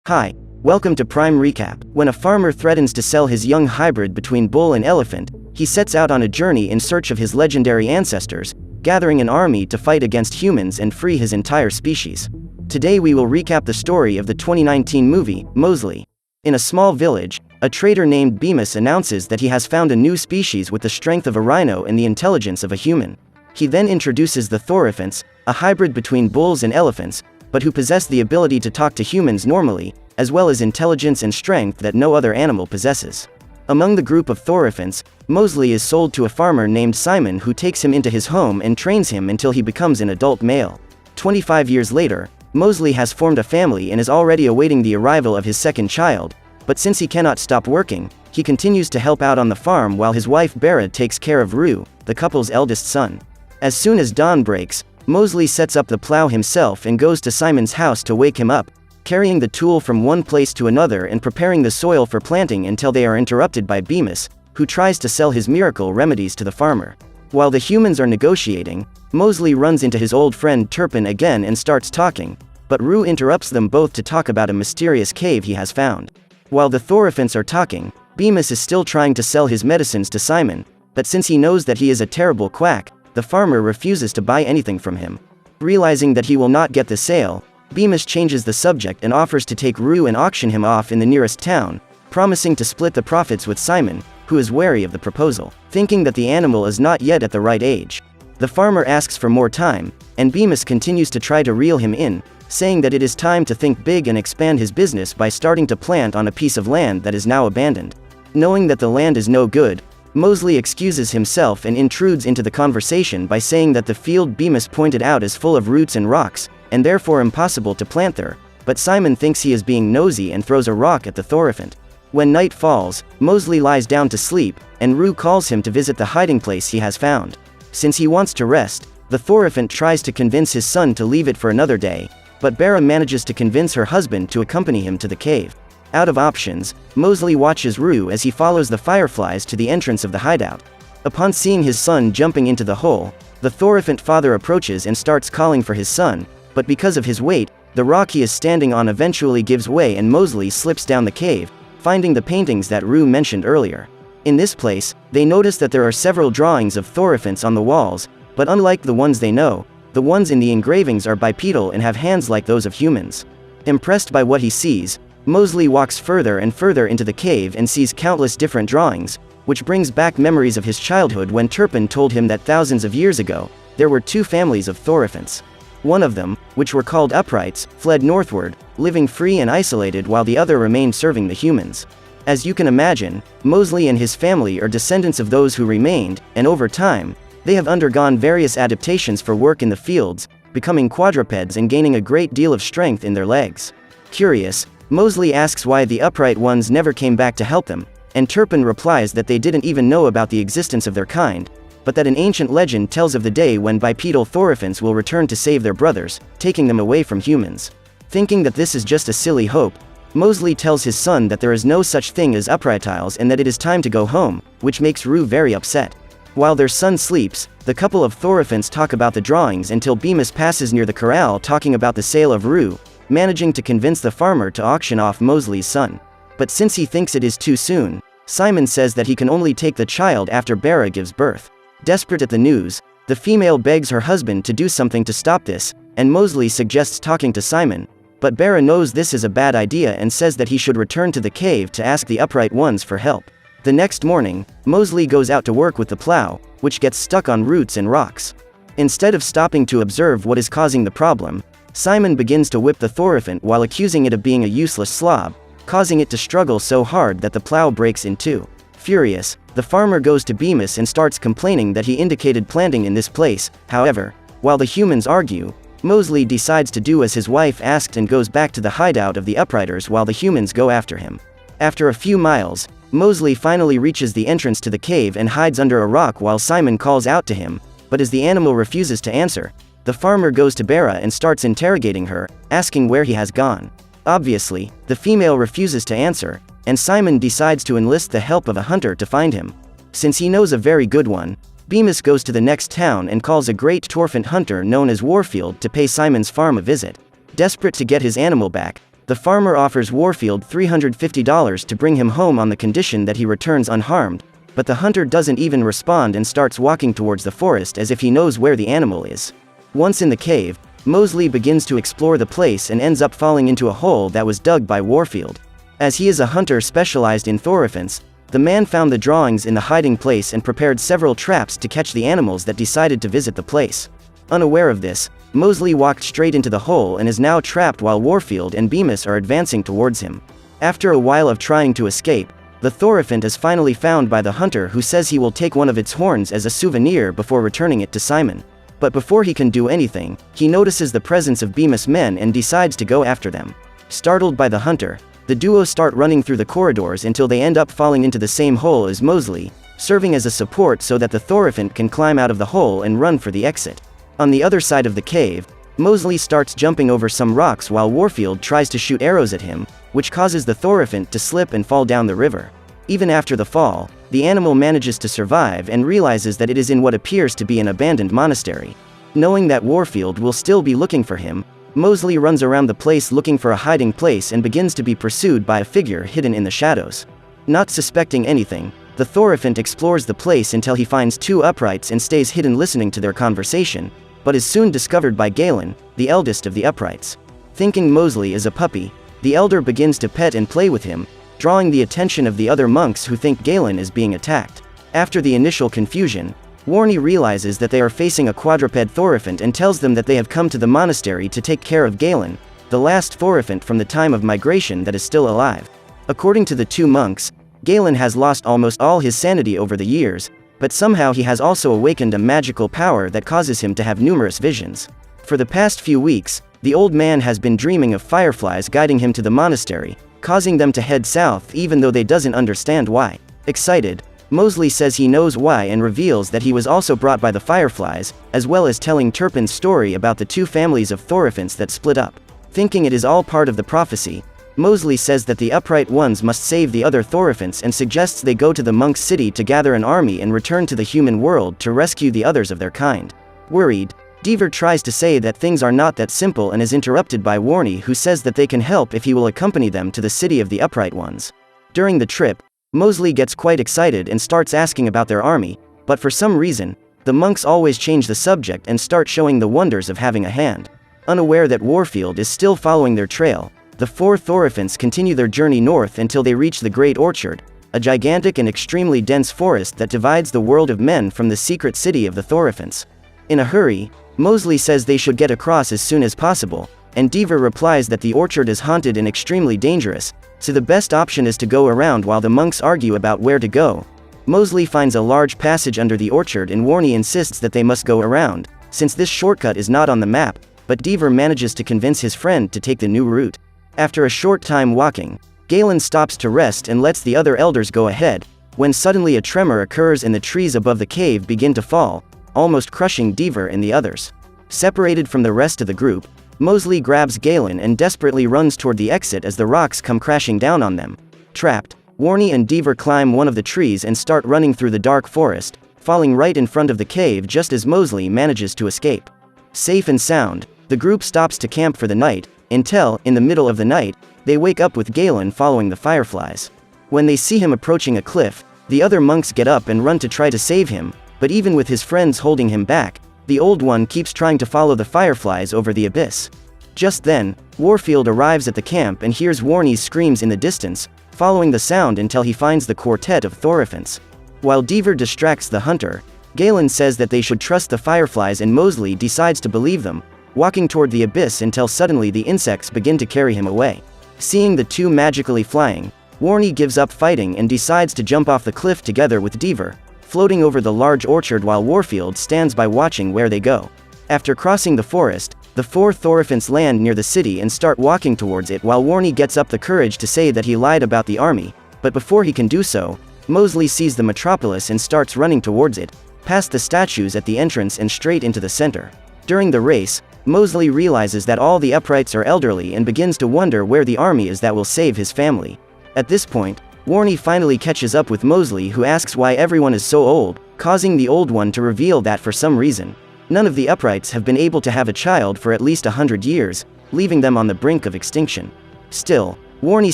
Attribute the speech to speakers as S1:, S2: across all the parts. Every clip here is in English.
S1: Hi, welcome to Prime Recap. When a farmer threatens to sell his young hybrid between bull and elephant, he sets out on a journey in search of his legendary ancestors, gathering an army to fight against humans and free his entire species. Today we will recap the story of the 2019 movie, Mosley. In a small village, a trader named Bemis announces that he has found a new species with the strength of a rhino and the intelligence of a human. He then introduces the Thorophants, a hybrid between bulls and elephants, but who possess the ability to talk to humans normally, as well as intelligence and strength that no other animal possesses. Among the group of Thorophants, Mosley is sold to a farmer named Simon who takes him into his home and trains him until he becomes an adult male. 25 years later, Mosley has formed a family and is already awaiting the arrival of his second child, but since he cannot stop working, he continues to help out on the farm while his wife Bera takes care of Rue, the couple's eldest son. As soon as dawn breaks, Mosley sets up the plow himself and goes to Simon's house to wake him up, carrying the tool from one place to another and preparing the soil for planting until they are interrupted by Bemis, who tries to sell his miracle remedies to the farmer. While the humans are negotiating, Mosley runs into his old friend Turpin again and starts talking, but Rue interrupts them both to talk about a mysterious cave he has found. While the Thorophants are talking, Bemis is still trying to sell his medicines to Simon, but since he knows that he is a terrible quack, the farmer refuses to buy anything from him. Realizing that he will not get the sale, Bemis changes the subject and offers to take Rue and auction him off in the nearest town, promising to split the profits with Simon, who is wary of the proposal, thinking that the animal is not yet at the right age. The farmer asks for more time, and Bemis continues to try to reel him in, saying that it is time to think big and expand his business by starting to plant on a piece of land that is now abandoned. Knowing that the land is no good, Mosley excuses himself and intrudes into the conversation by saying that the field Bemis pointed out is full of roots and rocks, and therefore impossible to plant there, but Simon thinks he is being nosy and throws a rock at the Thorophant. When night falls, Mosley lies down to sleep, and Rue calls him to visit the hiding place he has found. Since he wants to rest, the Thorophant tries to convince his son to leave it for another day, but Bera manages to convince her husband to accompany him to the cave. Out of options, Mosley watches Rue as he follows the fireflies to the entrance of the hideout. Upon seeing his son jumping into the hole, the Thorophant father approaches and starts calling for his son, but because of his weight, the rock he is standing on eventually gives way and Mosley slips down the cave, finding the paintings that Rue mentioned earlier. In this place, they notice that there are several drawings of Thorophants on the walls, but unlike the ones they know, the ones in the engravings are bipedal and have hands like those of humans. Impressed by what he sees, Mosley walks further and further into the cave and sees countless different drawings, which brings back memories of his childhood when Turpin told him that thousands of years ago, there were two families of Thorophants. One of them, which were called uprights, fled northward, living free and isolated while the other remained serving the humans. As you can imagine, Mosley and his family are descendants of those who remained, and over time, they have undergone various adaptations for work in the fields, becoming quadrupeds and gaining a great deal of strength in their legs. Curious, Mosley asks why the upright ones never came back to help them, and Turpin replies that they didn't even know about the existence of their kind, but that an ancient legend tells of the day when bipedal Thorophants will return to save their brothers, taking them away from humans. Thinking that this is just a silly hope, Mosley tells his son that there is no such thing as uprightiles and that it is time to go home, which makes Rue very upset. While their son sleeps, the couple of Thorophants talk about the drawings until Bemis passes near the corral talking about the sale of Rue, managing to convince the farmer to auction off Mosley's son. But since he thinks it is too soon, Simon says that he can only take the child after Bera gives birth. Desperate at the news, the female begs her husband to do something to stop this, and Mosley suggests talking to Simon, but Bera knows this is a bad idea and says that he should return to the cave to ask the upright ones for help. The next morning, Mosley goes out to work with the plow, which gets stuck on roots and rocks. Instead of stopping to observe what is causing the problem, Simon begins to whip the Thorophant while accusing it of being a useless slob, causing it to struggle so hard that the plow breaks in two. Furious, the farmer goes to Bemis and starts complaining that he indicated planting in this place. However, while the humans argue, Mosley decides to do as his wife asked and goes back to the hideout of the upriders while the humans go after him. After a few miles, Mosley finally reaches the entrance to the cave and hides under a rock while Simon calls out to him, but as the animal refuses to answer, the farmer goes to Bera and starts interrogating her, asking where he has gone. Obviously, the female refuses to answer, and Simon decides to enlist the help of a hunter to find him. Since he knows a very good one, Bemis goes to the next town and calls a great Thorophant hunter known as Warfield to pay Simon's farm a visit. Desperate to get his animal back, The farmer offers Warfield $350 to bring him home on the condition that he returns unharmed, but the hunter doesn't even respond and starts walking towards the forest as if he knows where the animal is. Once in the cave, Mosley begins to explore the place and ends up falling into a hole that was dug by Warfield. As he is a hunter specialized in thorophints, the man found the drawings in the hiding place and prepared several traps to catch the animals that decided to visit the place. Unaware of this, Mosley walked straight into the hole and is now trapped while Warfield and Bemis are advancing towards him. After a while of trying to escape, the thorophint is finally found by the hunter, who says he will take one of its horns as a souvenir before returning it to Simon. But before he can do anything, he notices the presence of Bemis' men and decides to go after them. Startled by the hunter, the duo start running through the corridors until they end up falling into the same hole as Mosley, serving as a support so that the thorophint can climb out of the hole and run for the exit. On the other side of the cave, Mosley starts jumping over some rocks while Warfield tries to shoot arrows at him, which causes the thorophint to slip and fall down the river. Even after the fall, the animal manages to survive and realizes that it is in what appears to be an abandoned monastery. Knowing that Warfield will still be looking for him, Mosley runs around the place looking for a hiding place and begins to be pursued by a figure hidden in the shadows. Not suspecting anything, the thorophint explores the place until he finds two uprights and stays hidden listening to their conversation, but is soon discovered by Galen, the eldest of the uprights. Thinking Mosley is a puppy, the elder begins to pet and play with him, drawing the attention of the other monks who think Galen is being attacked. After the initial confusion, Warney realizes that they are facing a quadruped thorophint and tells them that they have come to the monastery to take care of Galen, the last thorophint from the time of migration that is still alive. According to the two monks, Galen has lost almost all his sanity over the years, but somehow he has also awakened a magical power that causes him to have numerous visions. For the past few weeks, the old man has been dreaming of fireflies guiding him to the monastery, causing them to head south even though they doesn't understand why. Excited, Mosley says he knows why and reveals that he was also brought by the fireflies, as well as telling Turpin's story about the two families of thorophints that split up. Thinking it is all part of the prophecy, Mosley says that the upright ones must save the other thorophints and suggests they go to the monk's city to gather an army and return to the human world to rescue the others of their kind. Worried, Deaver tries to say that things are not that simple and is interrupted by Warney, who says that they can help if he will accompany them to the city of the upright ones. During the trip, Mosley gets quite excited and starts asking about their army, but for some reason, the monks always change the subject and start showing the wonders of having a hand. Unaware that Warfield is still following their trail, the four thorophints continue their journey north until they reach the Great Orchard, a gigantic and extremely dense forest that divides the world of men from the secret city of the thorophints. In a hurry, Mosley says they should get across as soon as possible, and Deaver replies that the orchard is haunted and extremely dangerous, so the best option is to go around while the monks argue about where to go. Mosley finds a large passage under the orchard and Warney insists that they must go around, since this shortcut is not on the map, but Deaver manages to convince his friend to take the new route. After a short time walking, Galen stops to rest and lets the other elders go ahead, when suddenly a tremor occurs and the trees above the cave begin to fall, almost crushing Deaver and the others. Separated from the rest of the group, Mosley grabs Galen and desperately runs toward the exit as the rocks come crashing down on them. Trapped, Warney and Deaver climb one of the trees and start running through the dark forest, falling right in front of the cave just as Mosley manages to escape. Safe and sound, the group stops to camp for the night, until, in the middle of the night, they wake up with Galen following the fireflies. When they see him approaching a cliff, the other monks get up and run to try to save him, but even with his friends holding him back, the old one keeps trying to follow the fireflies over the abyss. Just then, Warfield arrives at the camp and hears Warney's screams in the distance, following the sound until he finds the quartet of thorophints. While Deaver distracts the hunter, Galen says that they should trust the fireflies and Mosley decides to believe them, walking toward the abyss until suddenly the insects begin to carry him away. Seeing the two magically flying, Warney gives up fighting and decides to jump off the cliff together with Deaver, floating over the large orchard while Warfield stands by watching where they go. After crossing the forest, the four thorophints land near the city and start walking towards it while Warney gets up the courage to say that he lied about the army, but before he can do so, Mosley sees the metropolis and starts running towards it, past the statues at the entrance and straight into the center. During the race, Mosley realizes that all the uprights are elderly and begins to wonder where the army is that will save his family. At this point, Warney finally catches up with Mosley, who asks why everyone is so old, causing the old one to reveal that for some reason, none of the uprights have been able to have a child for at least 100 years, leaving them on the brink of extinction. Still, Warney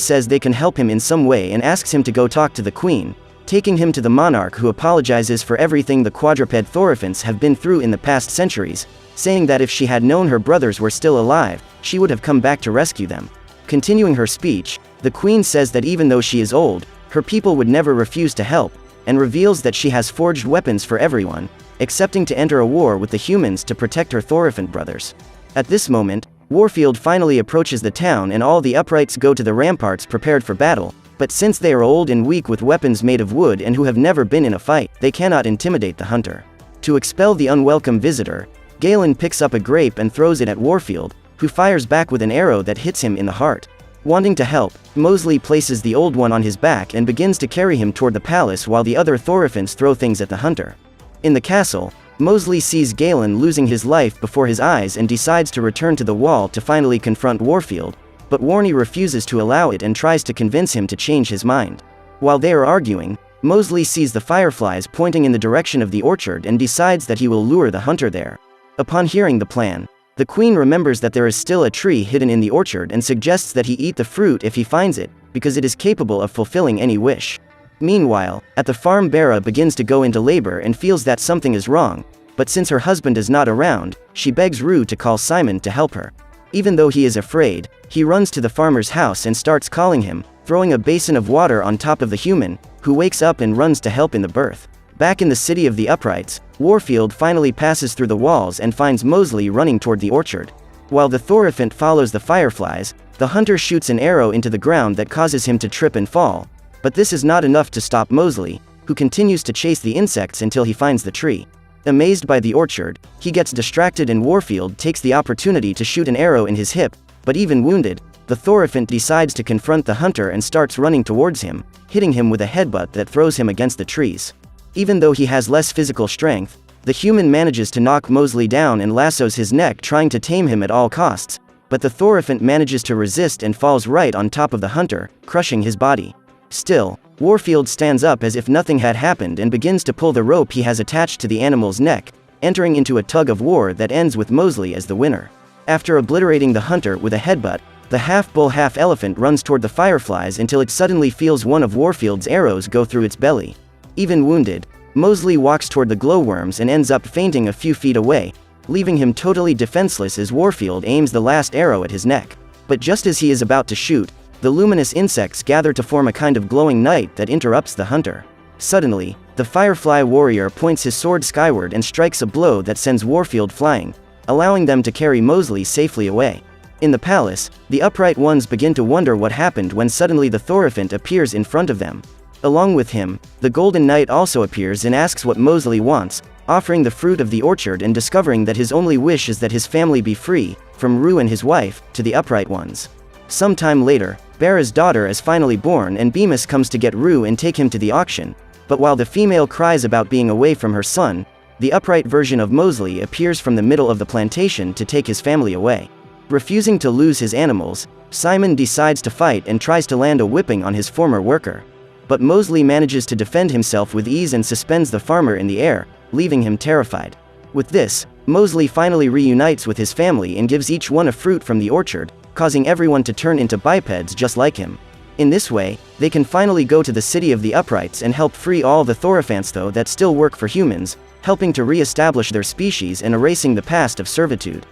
S1: says they can help him in some way and asks him to go talk to the queen, taking him to the monarch, who apologizes for everything the quadruped Thorophants have been through in the past centuries, saying that if she had known her brothers were still alive, she would have come back to rescue them. Continuing her speech, the queen says that even though she is old, her people would never refuse to help, and reveals that she has forged weapons for everyone, accepting to enter a war with the humans to protect her Thorophant brothers. At this moment, Warfield finally approaches the town and all the uprights go to the ramparts prepared for battle, but since they are old and weak with weapons made of wood and who have never been in a fight, they cannot intimidate the hunter. To expel the unwelcome visitor, Galen picks up a grape and throws it at Warfield, who fires back with an arrow that hits him in the heart. Wanting to help, Mosley places the old one on his back and begins to carry him toward the palace while the other Thorophants throw things at the hunter. In the castle, Mosley sees Galen losing his life before his eyes and decides to return to the wall to finally confront Warfield, but Warney refuses to allow it and tries to convince him to change his mind. While they are arguing, Mosley sees the fireflies pointing in the direction of the orchard and decides that he will lure the hunter there. Upon hearing the plan, the queen remembers that there is still a tree hidden in the orchard and suggests that he eat the fruit if he finds it, because it is capable of fulfilling any wish. Meanwhile, at the farm, Bera begins to go into labor and feels that something is wrong, but since her husband is not around, she begs Rue to call Simon to help her. Even though he is afraid, he runs to the farmer's house and starts calling him, throwing a basin of water on top of the human, who wakes up and runs to help in the birth. Back in the city of the uprights, Warfield finally passes through the walls and finds Mosley running toward the orchard. While the Thorophant follows the fireflies, the hunter shoots an arrow into the ground that causes him to trip and fall. But this is not enough to stop Mosley, who continues to chase the insects until he finds the tree. Amazed by the orchard, he gets distracted and Warfield takes the opportunity to shoot an arrow in his hip, but even wounded, the Thorophant decides to confront the hunter and starts running towards him, hitting him with a headbutt that throws him against the trees. Even though he has less physical strength, the human manages to knock Mosley down and lassos his neck, trying to tame him at all costs, but the Thorophant manages to resist and falls right on top of the hunter, crushing his body. Still, Warfield stands up as if nothing had happened and begins to pull the rope he has attached to the animal's neck, entering into a tug of war that ends with Mosley as the winner. After obliterating the hunter with a headbutt, the half-bull half-elephant runs toward the fireflies until it suddenly feels one of Warfield's arrows go through its belly. Even wounded, Mosley walks toward the glowworms and ends up fainting a few feet away, leaving him totally defenseless as Warfield aims the last arrow at his neck. But just as he is about to shoot, the luminous insects gather to form a kind of glowing night that interrupts the hunter. Suddenly, the firefly warrior points his sword skyward and strikes a blow that sends Warfield flying, allowing them to carry Mosley safely away. In the palace, the upright ones begin to wonder what happened when suddenly the Thorophant appears in front of them. Along with him, the Golden Knight also appears and asks what Mosley wants, offering the fruit of the orchard and discovering that his only wish is that his family be free, from Rue and his wife, to the upright ones. Sometime later, Bera's daughter is finally born and Bemis comes to get Rue and take him to the auction, but while the female cries about being away from her son, the upright version of Mosley appears from the middle of the plantation to take his family away. Refusing to lose his animals, Simon decides to fight and tries to land a whipping on his former worker. But Mosley manages to defend himself with ease and suspends the farmer in the air, leaving him terrified. With this, Mosley finally reunites with his family and gives each one a fruit from the orchard, causing everyone to turn into bipeds just like him. In this way, they can finally go to the city of the uprights and help free all the Thorophants though that still work for humans, helping to re-establish their species and erasing the past of servitude.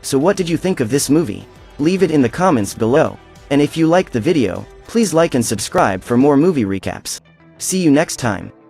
S1: So what did you think of this movie? Leave it in the comments below. And if you liked the video, please like and subscribe for more movie recaps. See you next time.